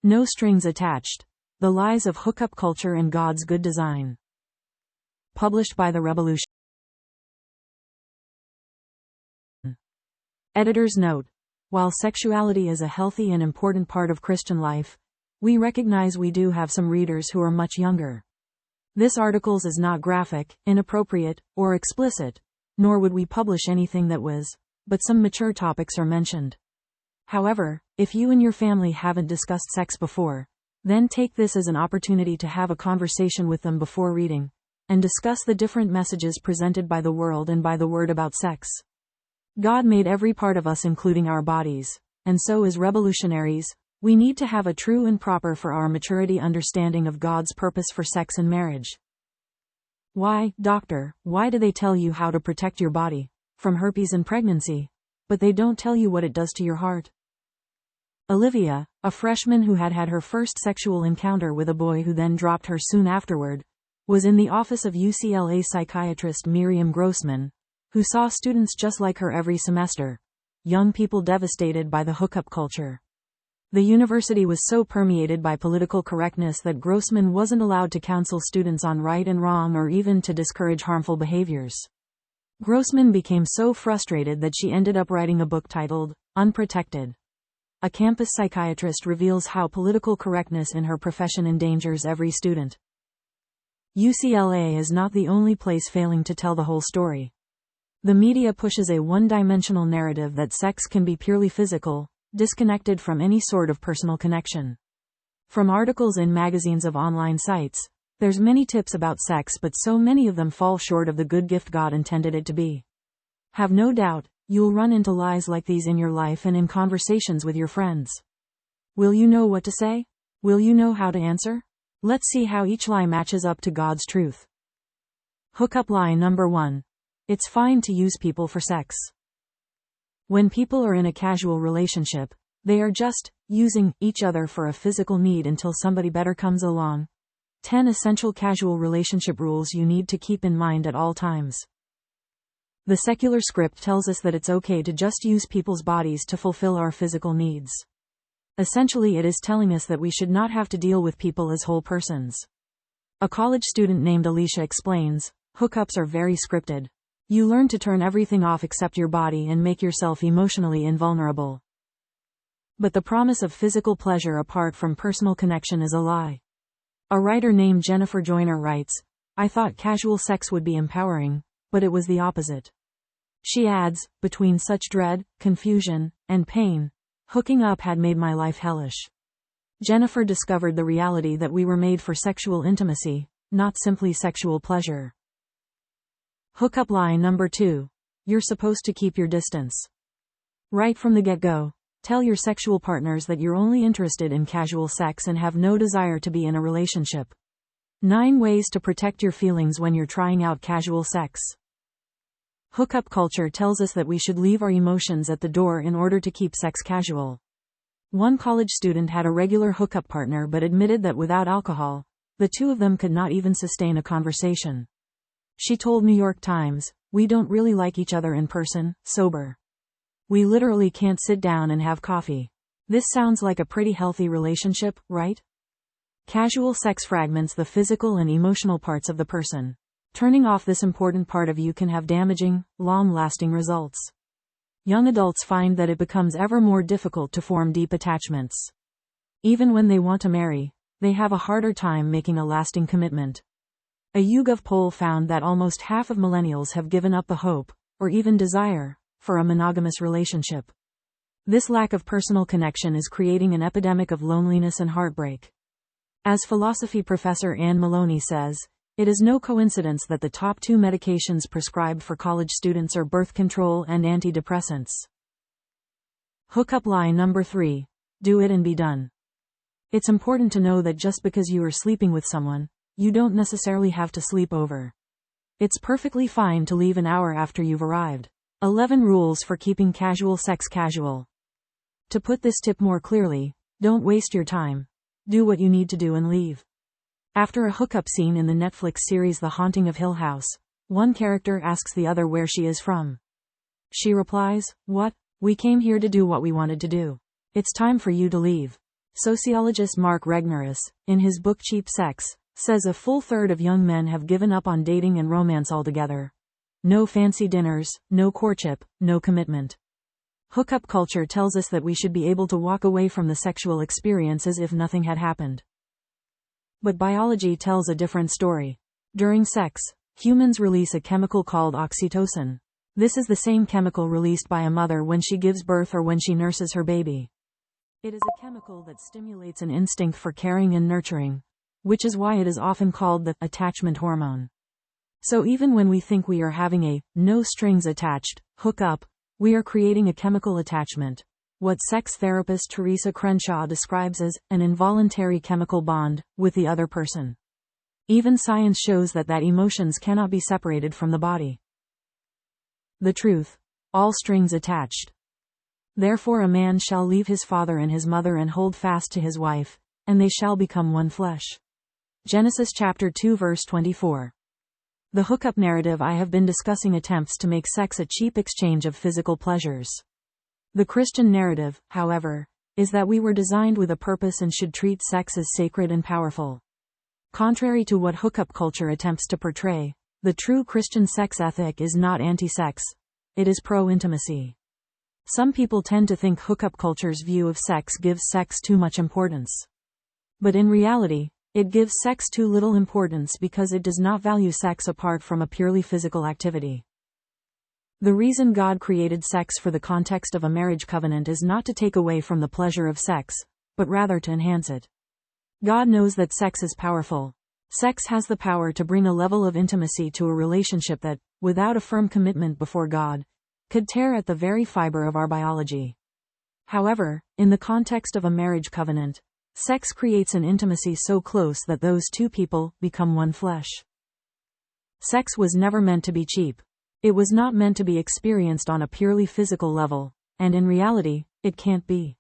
No strings attached. The Lies of Hookup Culture and God's Good Design. Published by The Revolution. Editor's note. While sexuality is a healthy and important part of Christian life, we recognize we do have some readers who are much younger. This article is not graphic, inappropriate, or explicit, nor would we publish anything that was, but some mature topics are mentioned. However, if you and your family haven't discussed sex before, then take this as an opportunity to have a conversation with them before reading, and discuss the different messages presented by the world and by the Word about sex. God made every part of us, including our bodies, and so as revolutionaries, we need to have a true and proper for our maturity understanding of God's purpose for sex and marriage. Why, doctor, why do they tell you how to protect your body from herpes and pregnancy, but they don't tell you what it does to your heart? Olivia, a freshman who had had her first sexual encounter with a boy who then dropped her soon afterward, was in the office of UCLA psychiatrist Miriam Grossman, who saw students just like her every semester, young people devastated by the hookup culture. The university was so permeated by political correctness that Grossman wasn't allowed to counsel students on right and wrong or even to discourage harmful behaviors. Grossman became so frustrated that she ended up writing a book titled, Unprotected. A campus psychiatrist reveals how political correctness in her profession endangers every student. UCLA is not the only place failing to tell the whole story. The media pushes a one-dimensional narrative that sex can be purely physical, disconnected from any sort of personal connection. From articles in magazines of online sites, there's many tips about sex, but so many of them fall short of the good gift God intended it to be. Have no doubt, you'll run into lies like these in your life and in conversations with your friends. Will you know what to say? Will you know how to answer? Let's see how each lie matches up to God's truth. Hookup lie number 1. It's fine to use people for sex. When people are in a casual relationship, they are just using each other for a physical need until somebody better comes along. 10 essential casual relationship rules you need to keep in mind at all times. The secular script tells us that it's okay to just use people's bodies to fulfill our physical needs. Essentially, it is telling us that we should not have to deal with people as whole persons. A college student named Alicia explains, hookups are very scripted. You learn to turn everything off except your body and make yourself emotionally invulnerable. But the promise of physical pleasure apart from personal connection is a lie. A writer named Jennifer Joyner writes, I thought casual sex would be empowering, but it was the opposite. She adds, between such dread, confusion, and pain, hooking up had made my life hellish. Jennifer discovered the reality that we were made for sexual intimacy, not simply sexual pleasure. Hookup lie number 2. You're supposed to keep your distance. Right from the get-go, tell your sexual partners that you're only interested in casual sex and have no desire to be in a relationship. 9 ways to protect your feelings when you're trying out casual sex. Hookup culture tells us that we should leave our emotions at the door in order to keep sex casual. One college student had a regular hookup partner but admitted that without alcohol, the two of them could not even sustain a conversation. She told New York Times, we don't really like each other in person, sober. We literally can't sit down and have coffee. This sounds like a pretty healthy relationship, right? Casual sex fragments the physical and emotional parts of the person. Turning off this important part of you can have damaging, long-lasting results. Young adults find that it becomes ever more difficult to form deep attachments. Even when they want to marry, they have a harder time making a lasting commitment. A YouGov poll found that almost half of millennials have given up the hope, or even desire, for a monogamous relationship. This lack of personal connection is creating an epidemic of loneliness and heartbreak. As philosophy professor Anne Maloney says, it is no coincidence that the top 2 medications prescribed for college students are birth control and antidepressants. Hookup lie number 3. Do it and be done. It's important to know that just because you are sleeping with someone, you don't necessarily have to sleep over. It's perfectly fine to leave an hour after you've arrived. 11 rules for keeping casual sex casual. To put this tip more clearly, don't waste your time. Do what you need to do and leave. After a hookup scene in the Netflix series The Haunting of Hill House, one character asks the other where she is from. She replies, "What? We came here to do what we wanted to do. It's time for you to leave." Sociologist Mark Regnerus, in his book Cheap Sex, says a full third of young men have given up on dating and romance altogether. No fancy dinners, no courtship, no commitment. Hookup culture tells us that we should be able to walk away from the sexual experience as if nothing had happened. But biology tells a different story. During sex, humans release a chemical called oxytocin. This is the same chemical released by a mother when she gives birth or when she nurses her baby. It is a chemical that stimulates an instinct for caring and nurturing, which is why it is often called the attachment hormone. So even when we think we are having a no strings attached hookup, we are creating a chemical attachment, what sex therapist Teresa Crenshaw describes as an involuntary chemical bond with the other person. Even science shows that emotions cannot be separated from the body. The truth, all strings attached. Therefore a man shall leave his father and his mother and hold fast to his wife, and they shall become one flesh. Genesis chapter 2 verse 24. The hookup narrative I have been discussing attempts to make sex a cheap exchange of physical pleasures. The Christian narrative, however, is that we were designed with a purpose and should treat sex as sacred and powerful. Contrary to what hookup culture attempts to portray, the true Christian sex ethic is not anti-sex. It is pro-intimacy. Some people tend to think hookup culture's view of sex gives sex too much importance. But in reality, it gives sex too little importance because it does not value sex apart from a purely physical activity. The reason God created sex for the context of a marriage covenant is not to take away from the pleasure of sex, but rather to enhance it. God knows that sex is powerful. Sex has the power to bring a level of intimacy to a relationship that, without a firm commitment before God, could tear at the very fiber of our biology. However, in the context of a marriage covenant, sex creates an intimacy so close that those two people become one flesh. Sex was never meant to be cheap. It was not meant to be experienced on a purely physical level, and in reality, it can't be.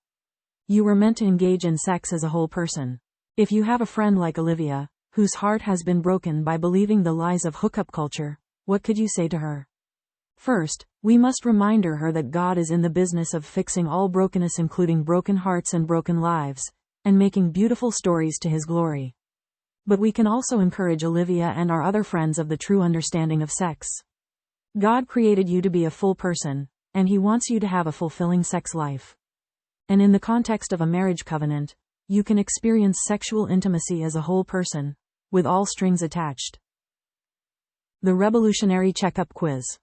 You were meant to engage in sex as a whole person. If you have a friend like Olivia, whose heart has been broken by believing the lies of hookup culture, what could you say to her? First, we must remind her that God is in the business of fixing all brokenness, including broken hearts and broken lives, and making beautiful stories to His glory. But we can also encourage Olivia and our other friends of the true understanding of sex. God created you to be a full person, and He wants you to have a fulfilling sex life. And in the context of a marriage covenant, you can experience sexual intimacy as a whole person, with all strings attached. The Revolutionary Checkup Quiz.